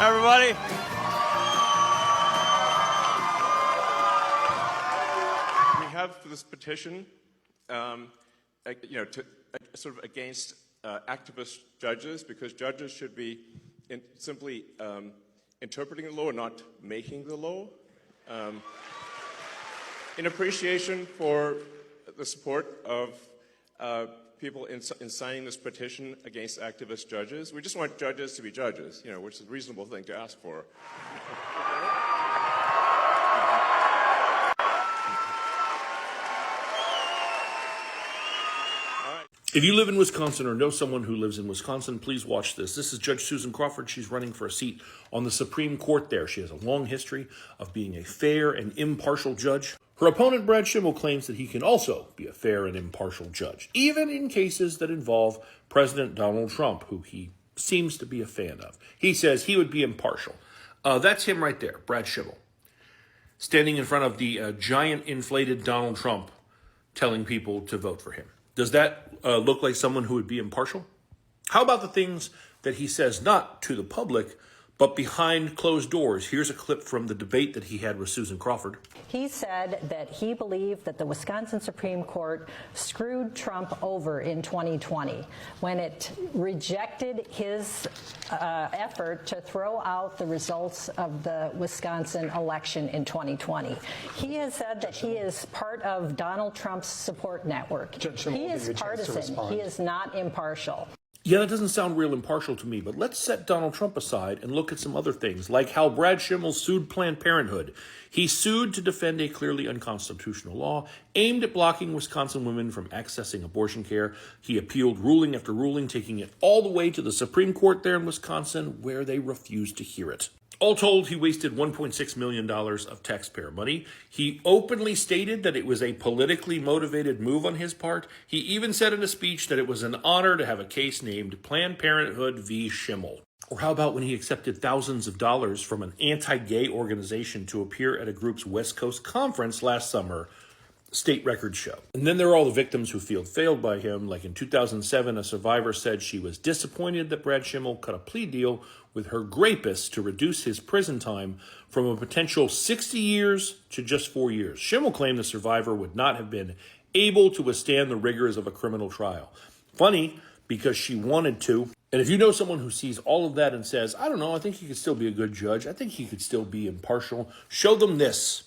everybody. We have this petition, sort of against activist judges, because judges should be simply interpreting the law, not making the law. In appreciation for the support of people in signing this petition against activist judges. We just want judges to be judges, which is a reasonable thing to ask for. If you live in Wisconsin or know someone who lives in Wisconsin, please watch this. This is Judge Susan Crawford. She's running for a seat on the Supreme Court there. She has a long history of being a fair and impartial judge. Her opponent, Brad Schimmel, claims that he can also be a fair and impartial judge, even in cases that involve President Donald Trump, who he seems to be a fan of. He says he would be impartial. That's him right there, Brad Schimmel, standing in front of the giant inflated Donald Trump, telling people to vote for him. Does that look like someone who would be impartial? How about the things that he says not to the public, but behind closed doors? Here's a clip from the debate that he had with Susan Crawford. He said that he believed that the Wisconsin Supreme Court screwed Trump over in 2020 when it rejected his effort to throw out the results of the Wisconsin election in 2020. He has said that he is part of Donald Trump's support network. He is partisan. He is not impartial. Yeah, that doesn't sound real impartial to me, but let's set Donald Trump aside and look at some other things, like how Brad Schimmel sued Planned Parenthood. He sued to defend a clearly unconstitutional law aimed at blocking Wisconsin women from accessing abortion care. He appealed ruling after ruling, taking it all the way to the Supreme Court there in Wisconsin, where they refused to hear it. All told, he wasted $1.6 million of taxpayer money. He openly stated that it was a politically motivated move on his part. He even said in a speech that it was an honor to have a case named Planned Parenthood v. Schimmel. Or how about when he accepted thousands of dollars from an anti-gay organization to appear at a group's West Coast conference last summer? State records show. And then there are all the victims who feel failed by him. Like in 2007, a survivor said she was disappointed that Brad Schimmel cut a plea deal with her rapist to reduce his prison time from a potential 60 years to just 4 years. Schimmel claimed the survivor would not have been able to withstand the rigors of a criminal trial. Funny, because she wanted to. And if you know someone who sees all of that and says, I don't know, I think he could still be a good judge, I think he could still be impartial, show them this.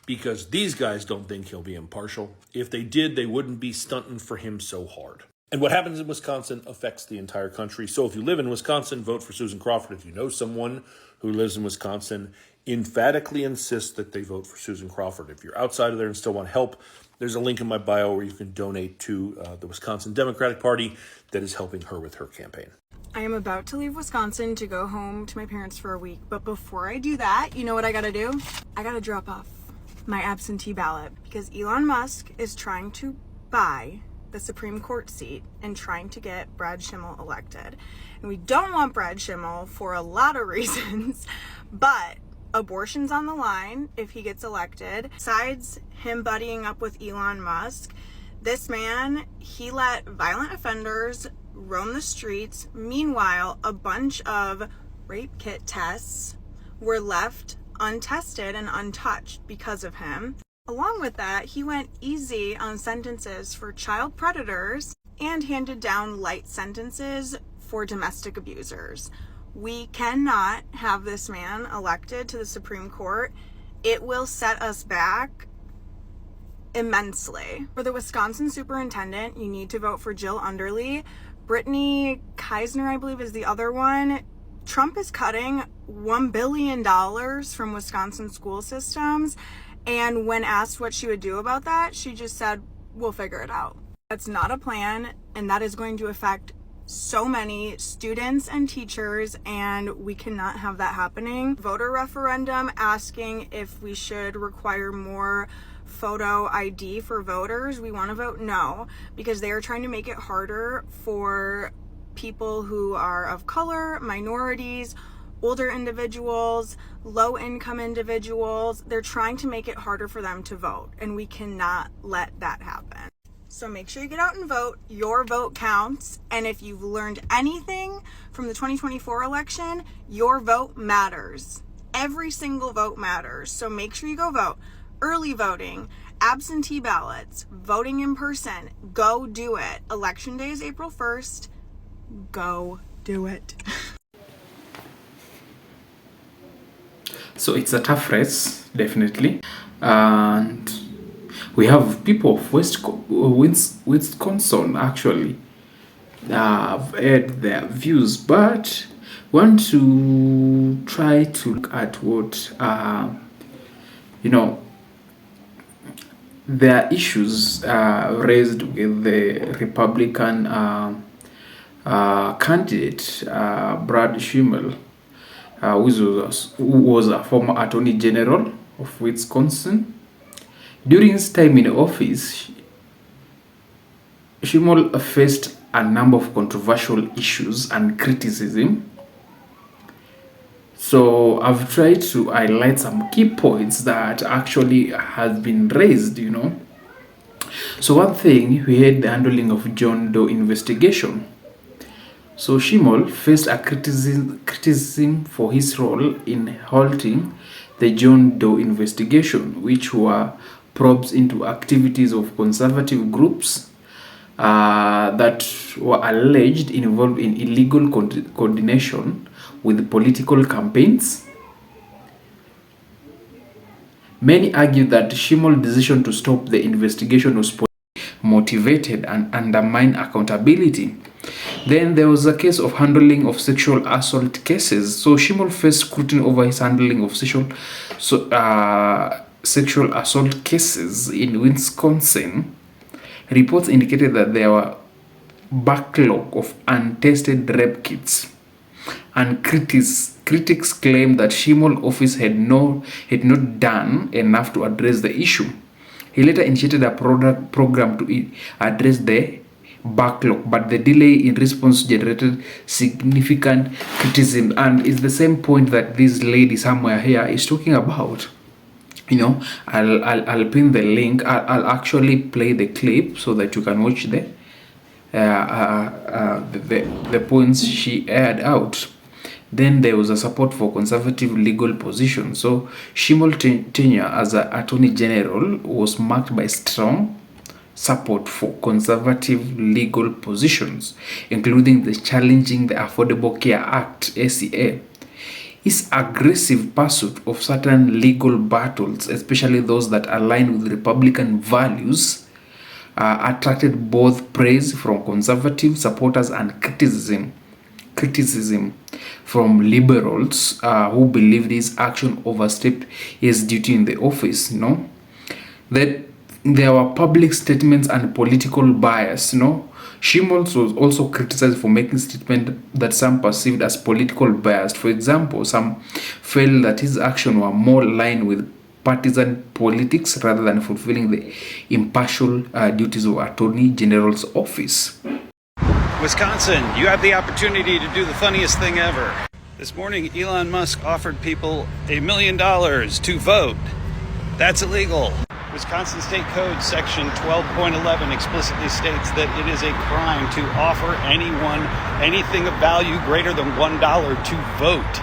Because these guys don't think he'll be impartial. If they did, they wouldn't be stunting for him so hard. And what happens in Wisconsin affects the entire country. So if you live in Wisconsin, vote for Susan Crawford. If you know someone who lives in Wisconsin, emphatically insist that they vote for Susan Crawford. If you're outside of there and still want help, there's a link in my bio where you can donate to the Wisconsin Democratic Party that is helping her with her campaign. I am about to leave Wisconsin to go home to my parents for a week. But before I do that, you know what I gotta do? I gotta drop off my absentee ballot, because Elon Musk is trying to buy the Supreme Court seat and trying to get Brad Schimmel elected. And we don't want Brad Schimmel for a lot of reasons, but abortion's on the line if he gets elected. Besides him buddying up with Elon Musk, this man, he let violent offenders roam the streets. Meanwhile, a bunch of rape kit tests were left untested and untouched because of him. Along with that, he went easy on sentences for child predators and handed down light sentences for domestic abusers. We cannot have this man elected to the Supreme Court. It will set us back immensely. For the Wisconsin superintendent, you need to vote for Jill Underly. Brittany Keisner, I believe, is the other one. Trump is cutting $1 billion from Wisconsin school systems. And when asked what she would do about that, she just said, we'll figure it out. That's not a plan, and that is going to affect so many students and teachers, and we cannot have that happening. Voter referendum asking if we should require more photo ID for voters. We want to vote no, because they are trying to make it harder for people who are of color, minorities, older individuals, low-income individuals. They're trying to make it harder for them to vote, and we cannot let that happen. So make sure you get out and vote. Your vote counts. And if you've learned anything from the 2024 election, your vote matters. Every single vote matters. So make sure you go vote. Early voting, absentee ballots, voting in person. Go do it. Election day is April 1st. Go do it. So it's a tough race, definitely. And we have people of Wisconsin actually have aired their views, but want to try to look at what their issues raised with the Republican candidate Brad Schimmel, who was a former Attorney General of Wisconsin. During his time in office, Schimmel faced a number of controversial issues and criticism. So I've tried to highlight some key points that actually has been raised, So one thing, we had the handling of John Doe investigation. So Schimmel faced a criticism for his role in halting the John Doe investigation, which were probes into activities of conservative groups that were alleged involved in illegal coordination with political campaigns. Many argue that Schimmel's decision to stop the investigation was motivated and undermined accountability. Then there was a case of handling of sexual assault cases. So Schimmel faced scrutiny over his handling of sexual assault cases in Wisconsin. Reports indicated that there were backlog of untested rape kits, and critics claimed that Schimmel's office had not done enough to address the issue. He later initiated a program to address the backlog, but the delay in response generated significant criticism, and it's the same point that this lady somewhere here is talking about. I'll pin the link. I'll actually play the clip so that you can watch the points she aired out. Then there was a support for conservative legal position. So Schimmel's tenure as an Attorney General was marked by strong support for conservative legal positions, including the challenging the Affordable Care Act, ACA. His aggressive pursuit of certain legal battles, especially those that align with Republican values, attracted both praise from conservative supporters and criticism from liberals who believed his action overstepped his duty in the office. That there were public statements and political bias. Schimmel was also criticized for making statements that some perceived as political biased. For example, some felt that his actions were more aligned with partisan politics rather than fulfilling the impartial duties of Attorney General's office. Wisconsin, you have the opportunity to do the funniest thing ever. This morning, Elon Musk offered people $1 million to vote. That's illegal. Wisconsin State Code Section 12.11 explicitly states that it is a crime to offer anyone anything of value greater than $1 to vote.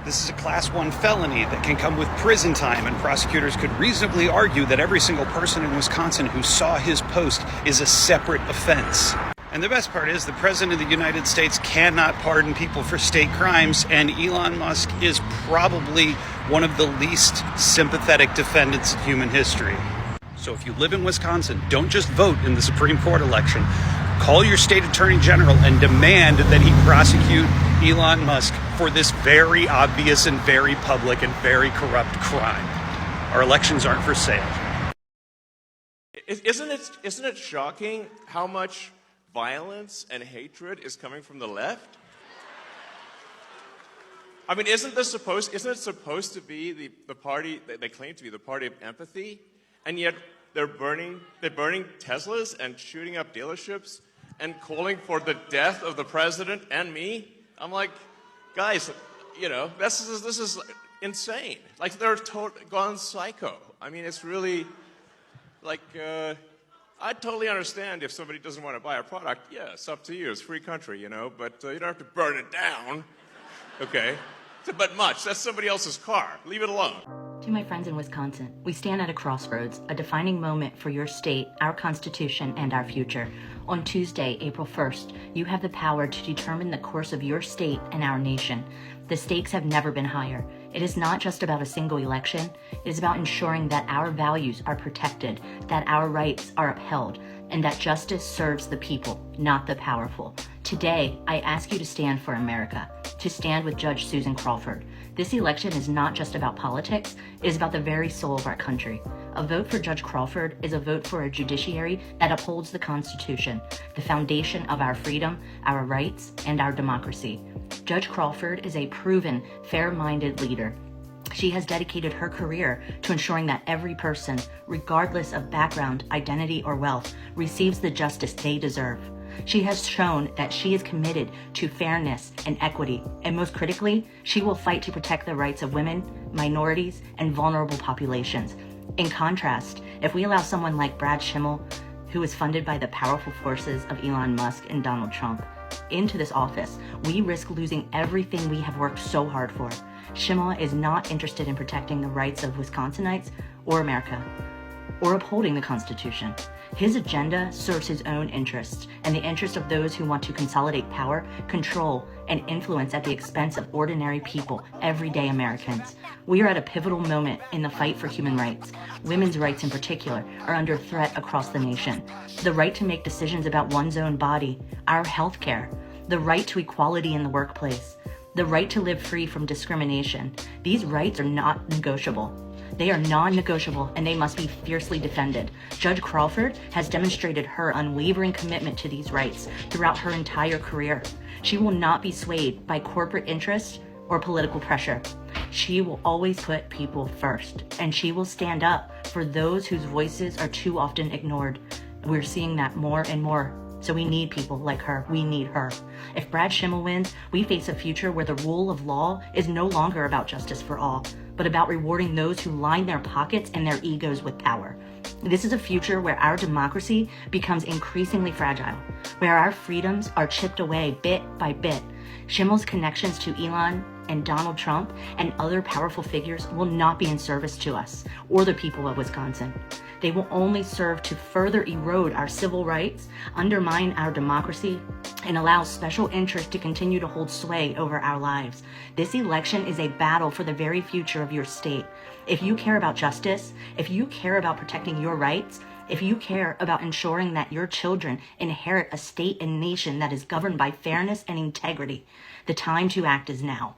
This is a Class 1 felony that can come with prison time, and prosecutors could reasonably argue that every single person in Wisconsin who saw his post is a separate offense. And the best part is the President of the United States cannot pardon people for state crimes, and Elon Musk is probably one of the least sympathetic defendants in human history. So if you live in Wisconsin, don't just vote in the Supreme Court election. Call your state attorney general and demand that he prosecute Elon Musk for this very obvious and very public and very corrupt crime. Our elections aren't for sale. Isn't it shocking how much violence and hatred is coming from the left? I mean, isn't it supposed to be the party that they claim to be the party of empathy, and yet they're burning Teslas and shooting up dealerships and calling for the death of the president and me? I'm like, guys, this is insane. Like, they're gone psycho. I mean, it's really like I totally understand if somebody doesn't want to buy a product. Yeah, it's up to you. It's a free country, but you don't have to burn it down. Okay? It's a bit much. That's somebody else's car. Leave it alone. To my friends in Wisconsin, we stand at a crossroads, a defining moment for your state, our Constitution, and our future. On Tuesday, April 1st, you have the power to determine the course of your state and our nation. The stakes have never been higher. It is not just about a single election. It is about ensuring that our values are protected, that our rights are upheld, and that justice serves the people, not the powerful. Today, I ask you to stand for America, to stand with Judge Susan Crawford. This election is not just about politics, it is about the very soul of our country. A vote for Judge Crawford is a vote for a judiciary that upholds the Constitution, the foundation of our freedom, our rights, and our democracy. Judge Crawford is a proven, fair-minded leader. She has dedicated her career to ensuring that every person, regardless of background, identity, or wealth, receives the justice they deserve. She has shown that she is committed to fairness and equity, and most critically, she will fight to protect the rights of women, minorities, and vulnerable populations. In contrast, if we allow someone like Brad Schimmel, who is funded by the powerful forces of Elon Musk and Donald Trump, into this office, we risk losing everything we have worked so hard for. Schimmel is not interested in protecting the rights of Wisconsinites or America, or upholding the Constitution. His agenda serves his own interests and the interests of those who want to consolidate power, control, and influence at the expense of ordinary people, everyday Americans. We are at a pivotal moment in the fight for human rights. Women's rights in particular are under threat across the nation. The right to make decisions about one's own body, our health care, the right to equality in the workplace, the right to live free from discrimination. These rights are not negotiable. They are non-negotiable and they must be fiercely defended. Judge Crawford has demonstrated her unwavering commitment to these rights throughout her entire career. She will not be swayed by corporate interests or political pressure. She will always put people first, and she will stand up for those whose voices are too often ignored. We're seeing that more and more. So we need people like her. We need her. If Brad Schimmel wins, we face a future where the rule of law is no longer about justice for all, but about rewarding those who line their pockets and their egos with power. This is a future where our democracy becomes increasingly fragile, where our freedoms are chipped away bit by bit. Schimmel's connections to Elon and Donald Trump and other powerful figures will not be in service to us or the people of Wisconsin. They will only serve to further erode our civil rights, undermine our democracy, and allow special interests to continue to hold sway over our lives. This election is a battle for the very future of your state. If you care about justice, if you care about protecting your rights, if you care about ensuring that your children inherit a state and nation that is governed by fairness and integrity, the time to act is now.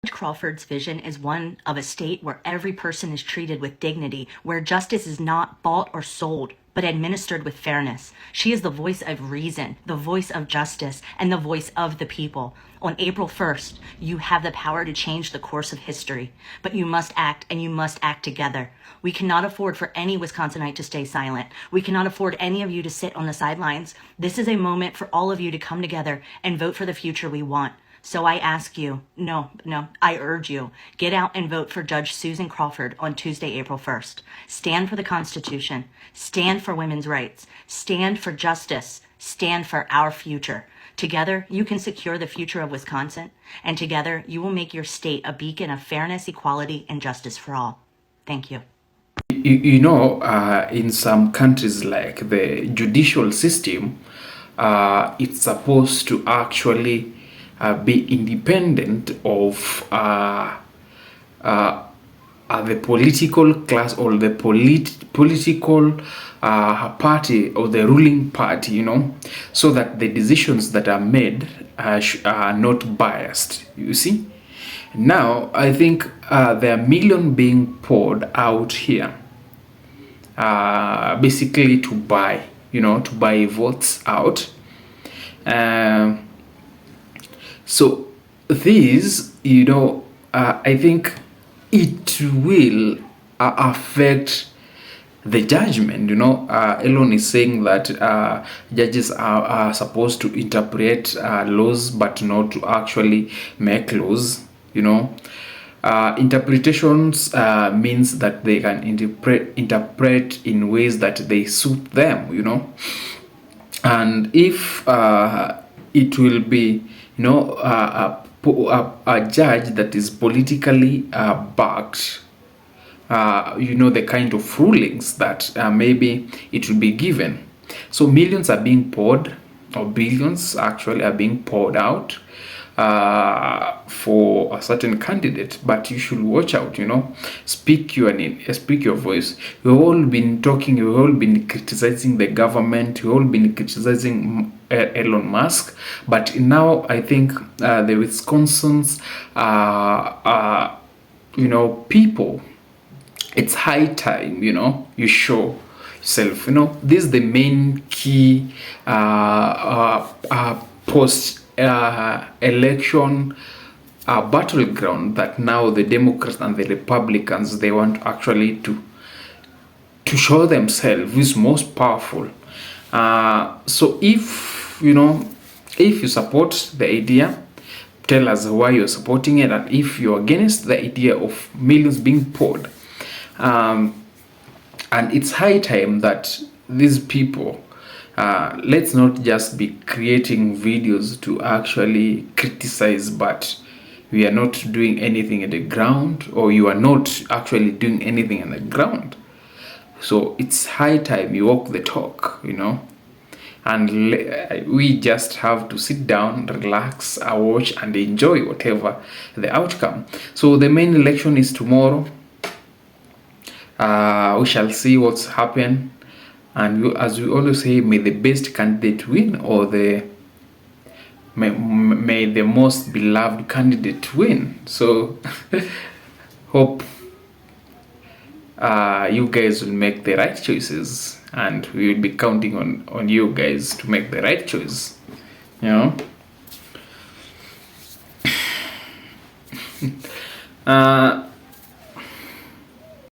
Judge Crawford's vision is one of a state where every person is treated with dignity, where justice is not bought or sold, but administered with fairness. She is the voice of reason, the voice of justice, and the voice of the people. On April 1st, you have the power to change the course of history, but you must act, and you must act together. We cannot afford for any Wisconsinite to stay silent. We cannot afford any of you to sit on the sidelines. This is a moment for all of you to come together and vote for the future we want. So I ask you, I urge you, get out and vote for Judge Susan Crawford on Tuesday, April 1st. Stand for the Constitution. Stand for women's rights. Stand for justice. Stand for our future. Together, you can secure the future of Wisconsin, and together, you will make your state a beacon of fairness, equality, and justice for all. Thank you. In some countries like the judicial system, it's supposed to actually be independent of the political class or the political party or the ruling party, so that the decisions that are made are not biased, you see. Now, I think there are millions being poured out here, basically to buy votes out. So this, I think it will affect the judgment. Elon is saying that judges are supposed to interpret laws but not to actually make laws, Interpretations means that they can interpret in ways that they suit them, you know. And if it will be, you know, a judge that is politically backed, you know, the kind of rulings that maybe it will be given. So millions are being poured, or billions actually are being poured out for a certain candidate, but you should watch out, you know. Speak your name, speak your voice. We've all been talking, we've all been criticizing the government, we've all been criticizing Elon Musk, but now I think the Wisconsin's you know, people, it's high time, you know, you show yourself. You know, this is the main key post election battleground that now the Democrats and the Republicans, they want actually to show themselves who's most powerful. So if, you know, if you support the idea, tell us why you're supporting it, and if you're against the idea of millions being poured. And it's high time that these people, let's not just be creating videos to actually criticize, but we are not doing anything at the ground, or you are not actually doing anything on the ground. So it's high time you walk the talk, you know. And we just have to sit down, relax, watch, and enjoy whatever the outcome. So the main election is tomorrow. We shall see what's happened, and as we always say, may the best candidate win, or may the most beloved candidate win. So hope you guys will make the right choices, and we will be counting on you guys to make the right choice, you know.